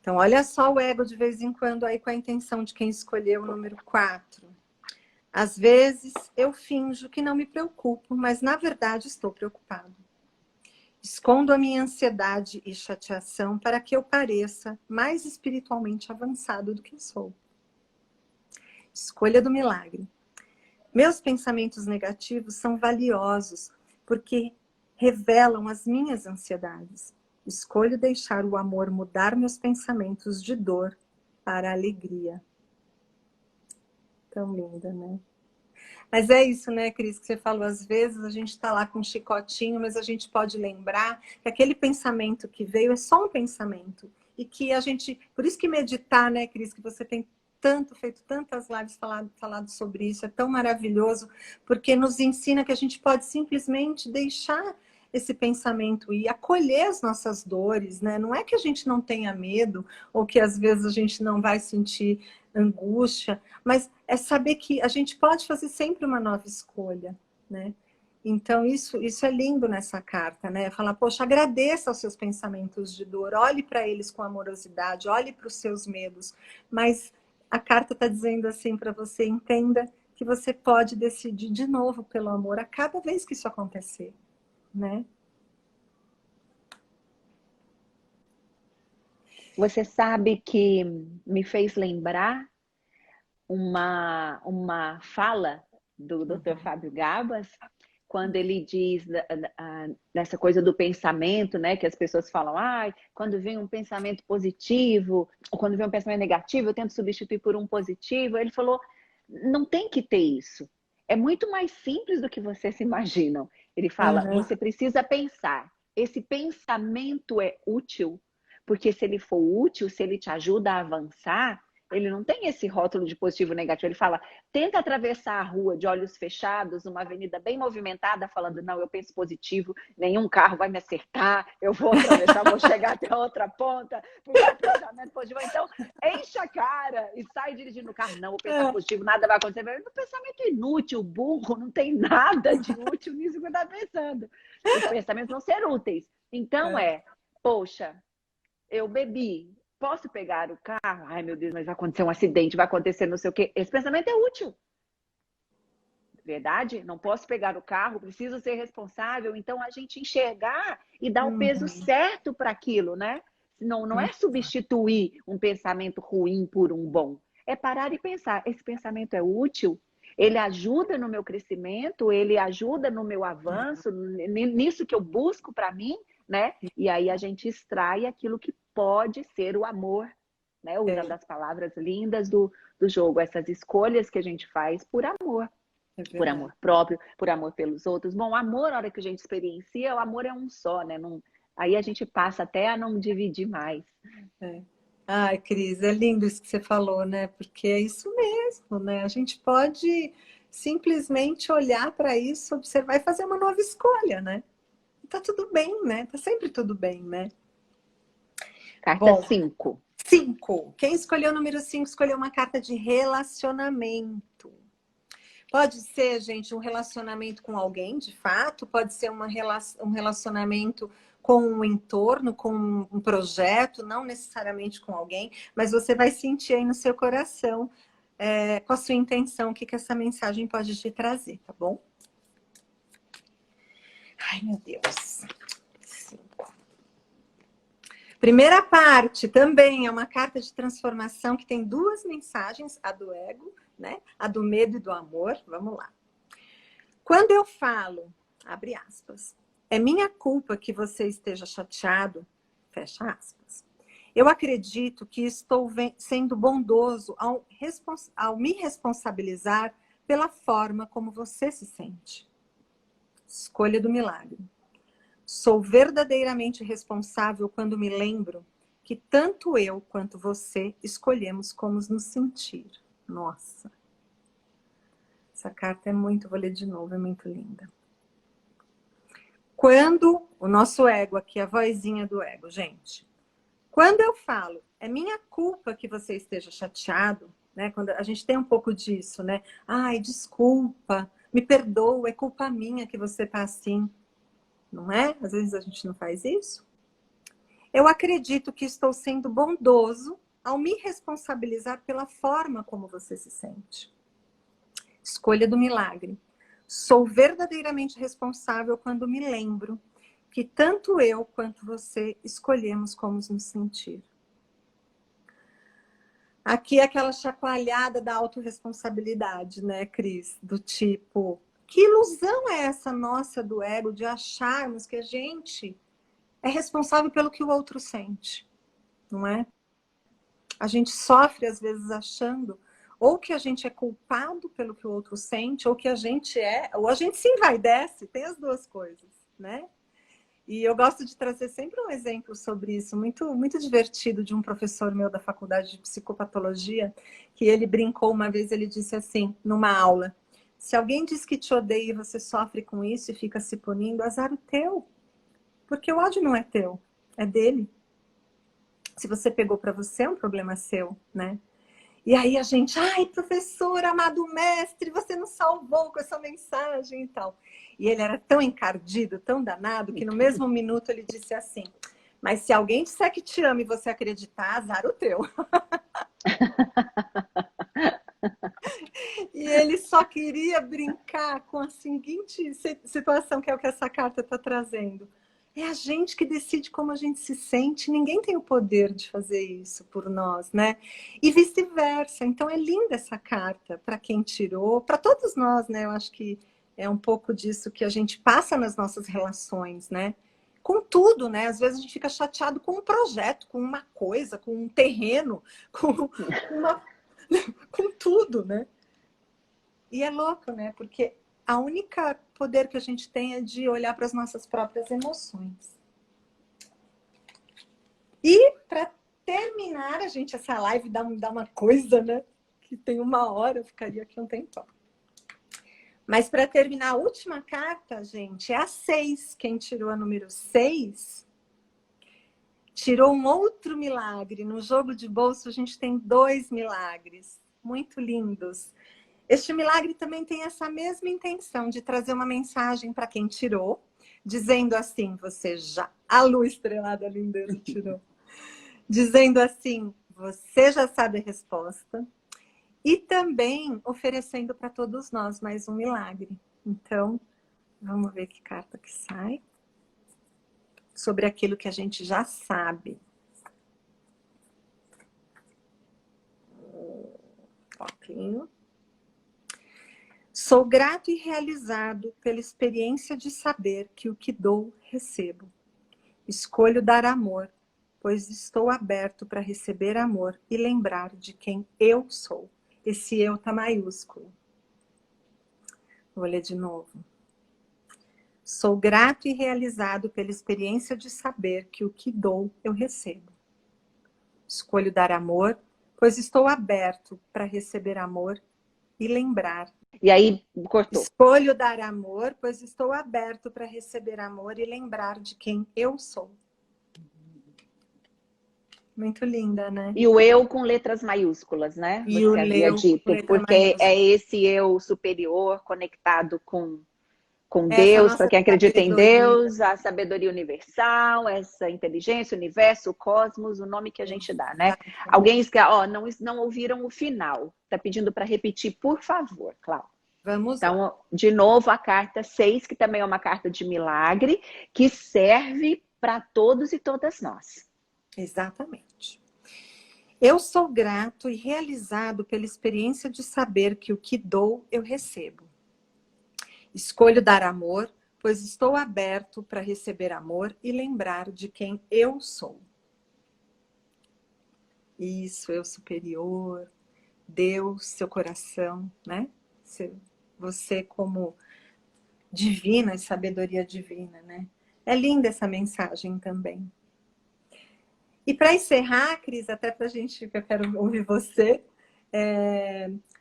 Então, olha só o ego de vez em quando aí com a intenção de quem escolheu o número 4. Às vezes eu finjo que não me preocupo, mas na verdade estou preocupado. Escondo a minha ansiedade e chateação para que eu pareça mais espiritualmente avançado do que sou. Escolha do milagre. Meus pensamentos negativos são valiosos porque revelam as minhas ansiedades. Escolho deixar o amor mudar meus pensamentos de dor para a alegria. Tão linda, né? Mas é isso, né, Cris, que você falou. Às vezes a gente está lá com um chicotinho, mas a gente pode lembrar que aquele pensamento que veio é só um pensamento. E que a gente... Por isso que meditar, né, Cris, que você tem feito tantas lives falado sobre isso, é tão maravilhoso, porque nos ensina que a gente pode simplesmente deixar esse pensamento e acolher as nossas dores, né? Não é que a gente não tenha medo ou que às vezes a gente não vai sentir angústia, mas é saber que a gente pode fazer sempre uma nova escolha, né? Então, isso é lindo nessa carta, né? Falar, poxa, agradeça aos seus pensamentos de dor, olhe para eles com amorosidade, olhe para os seus medos, mas a carta está dizendo assim para você, entenda que você pode decidir de novo pelo amor a cada vez que isso acontecer, né? Você sabe que me fez lembrar uma fala do Dr. Fábio Gabas, quando ele diz dessa coisa do pensamento, né? Que as pessoas falam, quando vem um pensamento positivo, ou quando vem um pensamento negativo, eu tento substituir por um positivo. Ele falou, não tem que ter isso. É muito mais simples do que vocês se imaginam. Ele fala, você precisa pensar. Esse pensamento é útil, porque se ele for útil, se ele te ajuda a avançar, Ele não tem esse rótulo de positivo e negativo. Ele fala, tenta atravessar a rua de olhos fechados, uma avenida bem movimentada, falando, não, eu penso positivo, nenhum carro vai me acertar, eu vou atravessar, vou chegar até a outra ponta, porque é pensamento positivo. Então, enche a cara e sai dirigindo o carro. Não, vou pensar positivo, nada vai acontecer. O pensamento é inútil, burro, não tem nada de útil nisso que eu estou pensando. Os pensamentos vão ser úteis. Então poxa, eu bebi, posso pegar o carro? Ai, meu Deus, mas vai acontecer um acidente, vai acontecer não sei o quê. Esse pensamento é útil. Verdade? Não posso pegar o carro, preciso ser responsável. Então, a gente enxergar e dar o peso certo para aquilo, né? Não é substituir um pensamento ruim por um bom. É parar e pensar, esse pensamento é útil? Ele ajuda no meu crescimento? Ele ajuda no meu avanço? Nisso que eu busco para mim? Né? E aí a gente extrai aquilo que pode ser o amor, né? Usando as palavras lindas do jogo, essas escolhas que a gente faz por amor. Por amor próprio, por amor pelos outros. Bom, amor, na hora que a gente experiencia, o amor é um só, né? Aí a gente passa até a não dividir mais. Ai, Cris, é lindo isso que você falou, né? Porque é isso mesmo, né? A gente pode simplesmente olhar para isso, observar e fazer uma nova escolha, né? Tá tudo bem, né? Tá sempre tudo bem, né? Carta 5. 5. Quem escolheu o número 5 escolheu uma carta de relacionamento. Pode ser, gente, um relacionamento com alguém, de fato. Pode ser um relacionamento com um entorno, com um projeto, não necessariamente com alguém. Mas você vai sentir aí no seu coração, com a sua intenção, o que essa mensagem pode te trazer, tá bom? Ai, meu Deus. 5. Primeira parte também é uma carta de transformação que tem 2 mensagens, a do ego, né? A do medo e do amor. Vamos lá. Quando eu falo, abre aspas, é minha culpa que você esteja chateado, fecha aspas. Eu acredito que estou sendo bondoso ao me responsabilizar pela forma como você se sente. Escolha do milagre. Sou verdadeiramente responsável quando me lembro que tanto eu quanto você escolhemos como nos sentir. Nossa. Essa carta é muito, vou ler de novo, é muito linda. Quando o nosso ego aqui, a vozinha do ego, gente. Quando eu falo, é minha culpa que você esteja chateado, né? Quando a gente tem um pouco disso, né? Ai, desculpa, me perdoa, é culpa minha que você tá assim. Não é? Às vezes a gente não faz isso. Eu acredito que estou sendo bondoso ao me responsabilizar pela forma como você se sente. Escolha do milagre. Sou verdadeiramente responsável quando me lembro que tanto eu quanto você escolhemos como nos sentir. Aqui é aquela chacoalhada da autorresponsabilidade, né, Cris? Do tipo, que ilusão é essa nossa do ego de acharmos que a gente é responsável pelo que o outro sente, não é? A gente sofre, às vezes, achando ou que a gente é culpado pelo que o outro sente, ou que a gente ou a gente se envaidece, tem as 2 coisas, né? E eu gosto de trazer sempre um exemplo sobre isso, muito, muito divertido, de um professor meu da faculdade de psicopatologia, que ele brincou uma vez, ele disse assim, numa aula, se alguém diz que te odeia e você sofre com isso e fica se punindo, azar o teu, porque o ódio não é teu, é dele. Se você pegou para você, é um problema seu, né? E aí a gente, ai, professor, amado mestre, você nos salvou com essa mensagem e tal. E ele era tão encardido, tão danado, que no mesmo minuto ele disse assim, mas se alguém disser que te ama e você acreditar, azar o teu. E ele só queria brincar com a seguinte situação, que é o que essa carta está trazendo. É a gente que decide como a gente se sente, ninguém tem o poder de fazer isso por nós, né? E vice-versa. Então é linda essa carta para quem tirou, para todos nós, né? Eu acho que é um pouco disso que a gente passa nas nossas relações, né? Com tudo, né? Às vezes a gente fica chateado com um projeto, com uma coisa, com um terreno, com tudo, né? E é louco, né? Porque a única poder que a gente tem é de olhar para as nossas próprias emoções. E para terminar, essa live dá uma coisa, né? Que tem 1 hora, eu ficaria aqui um tempão. Mas para terminar, a última carta, gente, é a 6. Quem tirou a número 6 tirou um outro milagre. No jogo de bolso, a gente tem 2 milagres muito lindos. Este milagre também tem essa mesma intenção de trazer uma mensagem para quem tirou, dizendo assim, a lua estrelada linda tirou, dizendo assim, você já sabe a resposta, e também oferecendo para todos nós mais um milagre. Então, vamos ver que carta que sai. Sobre aquilo que a gente já sabe. Ótimo. Sou grato e realizado pela experiência de saber que o que dou, recebo. Escolho dar amor, pois estou aberto para receber amor e lembrar de quem eu sou. Esse eu tá maiúsculo. Vou ler de novo. Sou grato e realizado pela experiência de saber que o que dou, eu recebo. Escolho dar amor, pois estou aberto para receber amor e lembrar. E aí, cortou. Escolho dar amor, pois estou aberto para receber amor e lembrar de quem eu sou. Muito linda, né? E o eu com letras maiúsculas, né? E Você havia dito, porque é esse eu superior conectado com Deus, para quem acredita em Deus, a sabedoria universal, essa inteligência, o universo, o cosmos, o nome que a gente dá, né? Alguém não ouviram o final. Está pedindo para repetir, por favor, Cláudia. Vamos então, lá. De novo, a carta 6, que também é uma carta de milagre, que serve para todos e todas nós. Exatamente. Eu sou grato e realizado pela experiência de saber que o que dou, eu recebo. Escolho dar amor, pois estou aberto para receber amor e lembrar de quem eu sou. Isso, eu superior, Deus, seu coração, né? Você como divina e sabedoria divina, né? É linda essa mensagem também. E para encerrar, Cris, até para a gente, que eu quero ouvir você,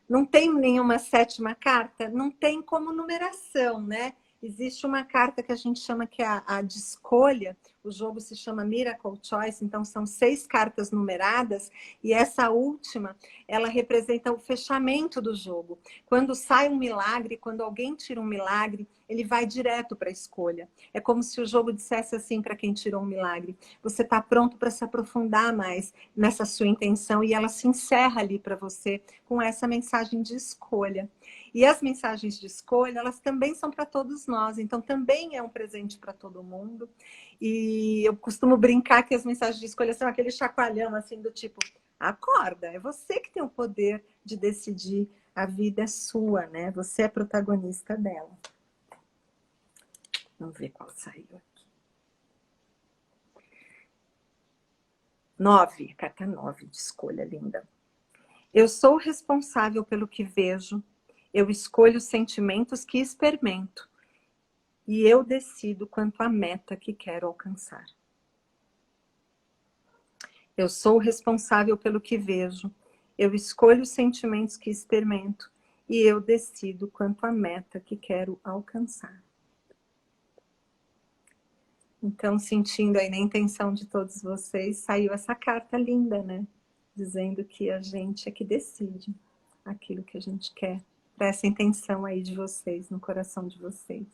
não tem nenhuma 7ª carta, não tem como numeração, né? Existe uma carta que a gente chama que é a de escolha, o jogo se chama Miracle Choice, então são 6 cartas numeradas, e essa última, ela representa o fechamento do jogo. Quando sai um milagre, quando alguém tira um milagre, ele vai direto para a escolha. É como se o jogo dissesse assim para quem tirou um milagre, você está pronto para se aprofundar mais nessa sua intenção, e ela se encerra ali para você com essa mensagem de escolha. E as mensagens de escolha, elas também são para todos nós, então também é um presente para todo mundo. E eu costumo brincar que as mensagens de escolha são aquele chacoalhão assim do tipo, acorda, é você que tem o poder de decidir, a vida é sua, né? Você é protagonista dela. Vamos ver qual saiu aqui. 9, carta 9 de escolha, linda. Eu sou responsável pelo que vejo, eu escolho os sentimentos que experimento e eu decido quanto à meta que quero alcançar. Eu sou responsável pelo que vejo, eu escolho os sentimentos que experimento e eu decido quanto à meta que quero alcançar. Então, sentindo aí na intenção de todos vocês, saiu essa carta linda, né? Dizendo que a gente é que decide aquilo que a gente quer. Para essa intenção aí de vocês, no coração de vocês.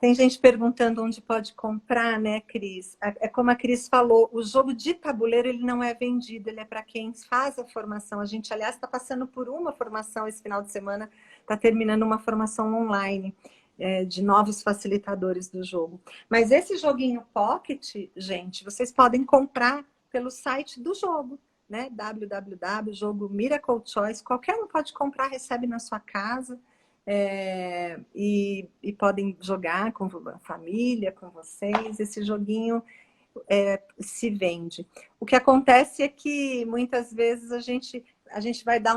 Tem gente perguntando onde pode comprar, né, Cris? É como a Cris falou, o jogo de tabuleiro ele não é vendido, ele é para quem faz a formação. A gente, aliás, está passando por uma formação esse final de semana, está terminando uma formação online de novos facilitadores do jogo. Mas esse joguinho Pocket, gente, vocês podem comprar pelo site do jogo, né? www.jogo Miracle Choice. Qualquer um pode comprar, recebe na sua casa. E podem jogar com a família, com vocês. Esse joguinho se vende. O que acontece é que muitas vezes a gente vai dar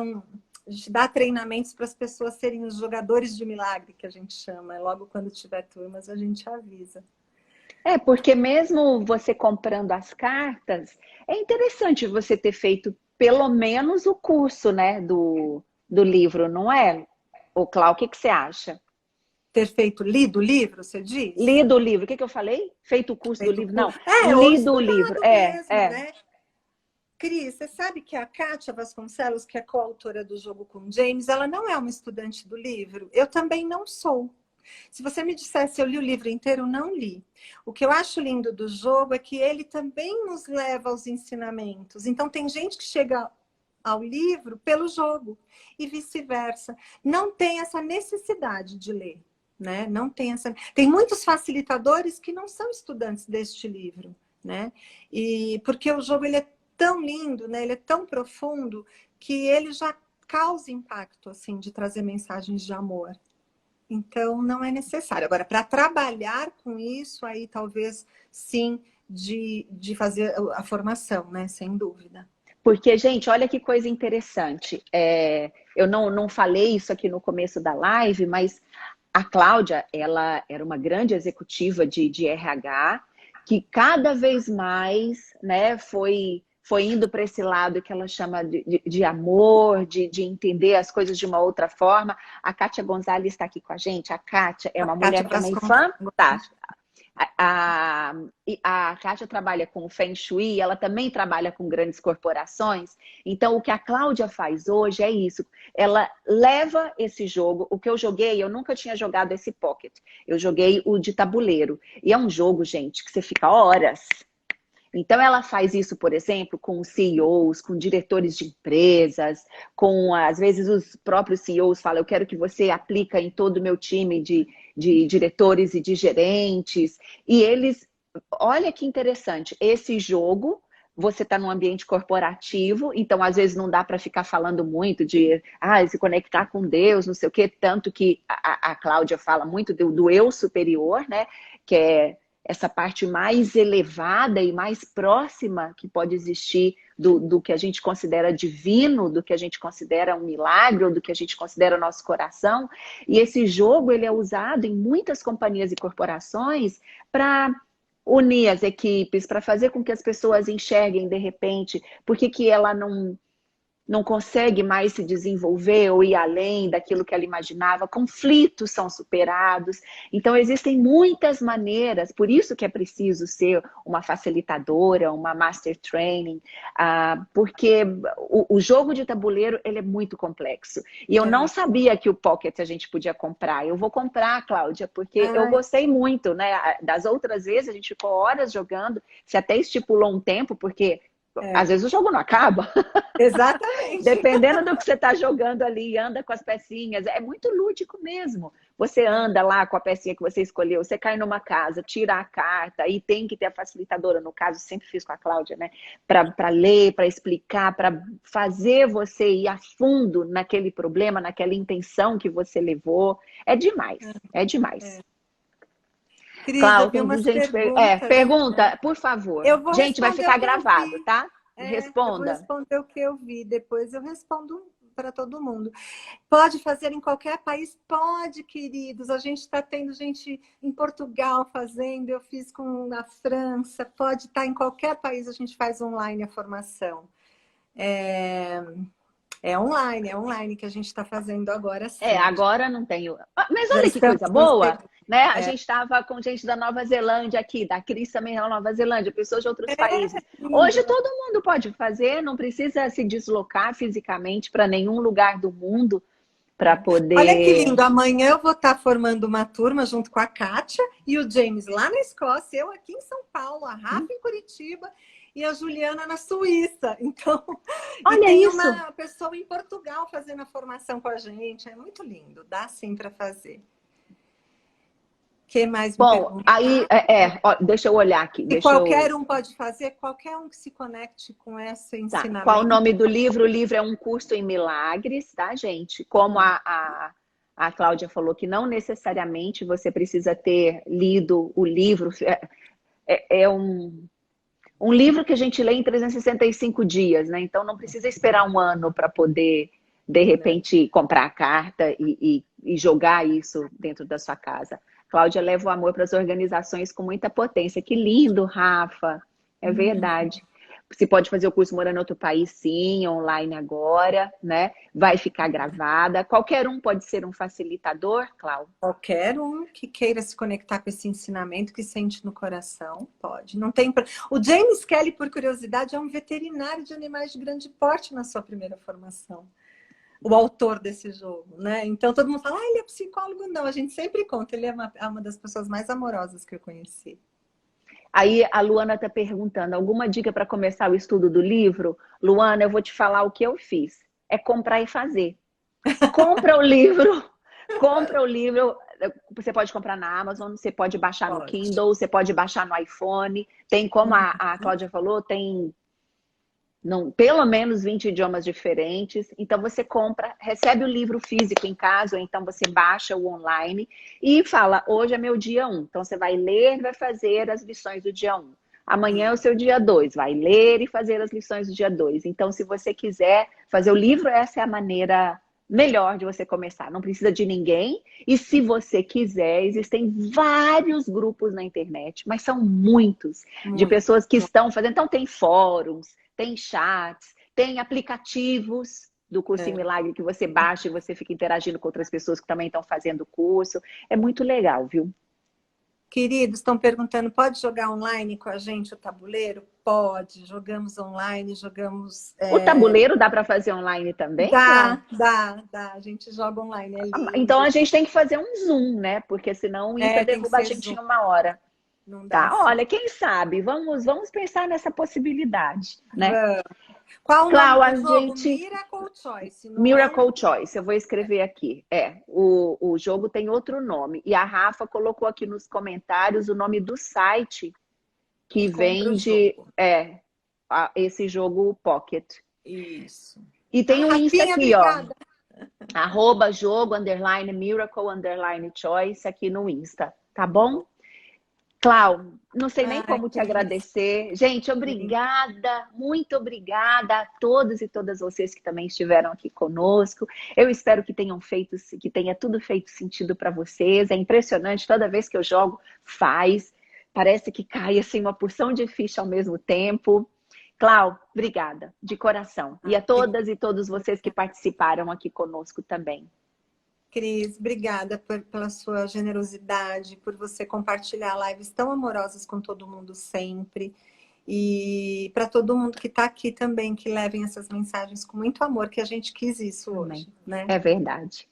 a gente dá treinamentos para as pessoas serem os jogadores de milagre, que a gente chama. Logo quando tiver turmas, a gente avisa. Porque mesmo você comprando as cartas, é interessante você ter feito pelo menos o curso, né, do livro, não é? Ô, Cláudia, o que que você acha? Ter feito, lido o livro, você diz? Lido o livro. O que que eu falei? Feito o curso do Feito livro? Não, curso. Ou lido o livro. estudado mesmo, né? Cris, você sabe que a Kátia Vasconcelos, que é coautora do Jogo com James, ela não é uma estudante do livro. Eu também não sou. Se você me dissesse eu li o livro inteiro, eu não li. O que eu acho lindo do jogo é que ele também nos leva aos ensinamentos. Então, tem gente que chega ao livro pelo jogo e vice-versa. Não tem essa necessidade de ler, né? Não tem essa. Tem muitos facilitadores que não são estudantes deste livro, né? E porque o jogo ele é tão lindo, né? Ele é tão profundo que ele já causa impacto assim de trazer mensagens de amor. Então, não é necessário. Agora, para trabalhar com isso, aí talvez sim, de fazer a formação, né? Sem dúvida. Porque, gente, olha que coisa interessante. Eu não falei isso aqui no começo da live, mas a Cláudia, ela era uma grande executiva de RH, que cada vez mais, né, foi indo para esse lado que ela chama de amor, de entender as coisas de uma outra forma. A Kátia Gonzalez está aqui com a gente. A Kátia é A uma Kátia mulher também Vasconcelos. fantástica. A Kátia trabalha com o Feng Shui, ela também trabalha com grandes corporações. Então, o que a Cláudia faz hoje é isso. Ela leva esse jogo. O que eu joguei, eu nunca tinha jogado esse Pocket. Eu joguei o de tabuleiro. E é um jogo, gente, que você fica horas. Então, ela faz isso, por exemplo, com CEOs, com diretores de empresas, às vezes, os próprios CEOs falam, eu quero que você aplique em todo o meu time de diretores e de gerentes. E eles, olha que interessante, esse jogo, você está num ambiente corporativo, então, às vezes, não dá para ficar falando muito de se conectar com Deus, não sei o quê, tanto que a Cláudia fala muito do eu superior, né? Que é essa parte mais elevada e mais próxima que pode existir do que a gente considera divino, do que a gente considera um milagre, ou do que a gente considera nosso coração. E esse jogo ele é usado em muitas companhias e corporações para unir as equipes, para fazer com que as pessoas enxerguem de repente por que ela não consegue mais se desenvolver ou ir além daquilo que ela imaginava, conflitos são superados. Então, existem muitas maneiras, por isso que é preciso ser uma facilitadora, uma master training, porque o jogo de tabuleiro ele é muito complexo. E eu não sabia que o Pocket a gente podia comprar. Eu vou comprar, Cláudia, porque eu gostei muito, né? Das outras vezes a gente ficou horas jogando, você até estipulou um tempo, porque às vezes o jogo não acaba. Exatamente. Dependendo do que você está jogando ali, anda com as pecinhas. É muito lúdico mesmo. Você anda lá com a pecinha que você escolheu, você cai numa casa, tira a carta e tem que ter a facilitadora. No caso, sempre fiz com a Cláudia, né? Para ler, para explicar, para fazer você ir a fundo naquele problema, naquela intenção que você levou. É demais, é demais. Cris, Cláudia, eu vi umas gente perguntas. pergunta, por favor. Eu vou Gente, vai responder ficar o que eu gravado, vi. tá? Eu vou Responda. responder o que eu vi, depois eu respondo para todo mundo. Pode fazer em qualquer país? Pode, queridos. A gente está tendo gente em Portugal fazendo, eu fiz com a França. Pode estar em qualquer país, a gente faz online a formação. É online que a gente está fazendo agora sim. Agora não tenho. Mas Já olha que coisa boa, né? A gente estava com gente da Nova Zelândia aqui, da Cris também na Nova Zelândia, pessoas de outros países. Hoje todo mundo pode fazer, não precisa se deslocar fisicamente para nenhum lugar do mundo para poder. Olha que lindo, amanhã eu vou estar formando uma turma junto com a Kátia e o James lá na Escócia, eu aqui em São Paulo, a Rafa em Curitiba e a Juliana na Suíça. Então, olha, e tem isso. uma pessoa em Portugal fazendo a formação com a gente. É muito lindo, dá sim para fazer. O que mais me Bom, aí, deixa eu olhar aqui. E qualquer um pode fazer, qualquer um que se conecte com esse ensinamento. Qual o nome do livro? O livro é Um Curso em Milagres, tá, gente? Como a Cláudia falou, que não necessariamente você precisa ter lido o livro. É um livro que a gente lê em 365 dias, né? Então não precisa esperar um ano para poder, de repente, comprar a carta e jogar isso dentro da sua casa. Cláudia leva o amor para as organizações com muita potência. Que lindo, Rafa. É verdade. Você pode fazer o curso morando em outro país, sim, online agora, né? Vai ficar gravada. Qualquer um pode ser um facilitador, Cláudia? Qualquer um que queira se conectar com esse ensinamento que sente no coração, pode. Não tem. O James Kelly, por curiosidade, é um veterinário de animais de grande porte na sua primeira formação. O autor desse jogo, né? Então todo mundo fala, ele é psicólogo. Não, a gente sempre conta, ele é uma das pessoas mais amorosas que eu conheci. Aí a Luana está perguntando, alguma dica para começar o estudo do livro? Luana, eu vou te falar o que eu fiz. É comprar e fazer. Compra o livro, compra o livro. Você pode comprar na Amazon, você pode baixar no Kindle, você pode baixar no iPhone. Tem, como a Cláudia falou, tem pelo menos 20 idiomas diferentes. Então você compra, recebe o livro físico em casa, ou então você baixa o online e fala, hoje é meu dia 1. Então você vai ler e vai fazer as lições do dia 1. Amanhã é o seu dia 2, vai ler e fazer as lições do dia 2. Então, se você quiser fazer o livro, essa é a maneira melhor de você começar. Não precisa de ninguém. E se você quiser, existem vários grupos na internet, mas são muitos, de pessoas que estão fazendo. Então, tem fóruns, tem chats, tem aplicativos do Cursinho Milagre que você baixa e você fica interagindo com outras pessoas que também estão fazendo o curso. É muito legal, viu? Queridos, estão perguntando, pode jogar online com a gente o tabuleiro? Pode, jogamos online, jogamos... O tabuleiro dá para fazer online também? Dá, a gente joga online, é lindo. Então a gente tem que fazer um Zoom, né? Porque senão o Insta derruba a gente em uma hora. Não dá, tá? Olha, quem sabe? Vamos pensar nessa possibilidade, né? Qual o nome do jogo? Miracle Choice. Miracle Choice, eu vou escrever aqui. O jogo tem outro nome. E a Rafa colocou aqui nos comentários o nome do site que vende esse jogo Pocket. Isso. E tem um Insta aqui, obrigada. Ó. @jogo, _miracle, _choice aqui no Insta, tá bom? Clau, não sei nem como te agradecer. Gente, obrigada, muito obrigada a todos e todas vocês que também estiveram aqui conosco. Eu espero que tenha tudo feito sentido para vocês. É impressionante, toda vez que eu jogo, parece que cai assim uma porção de ficha ao mesmo tempo. Clau, obrigada, de coração. E a todas e todos vocês que participaram aqui conosco também. Cris, obrigada pela sua generosidade, por você compartilhar lives tão amorosas com todo mundo sempre. E para todo mundo que está aqui também, que levem essas mensagens com muito amor, que a gente quis isso hoje, né? É verdade.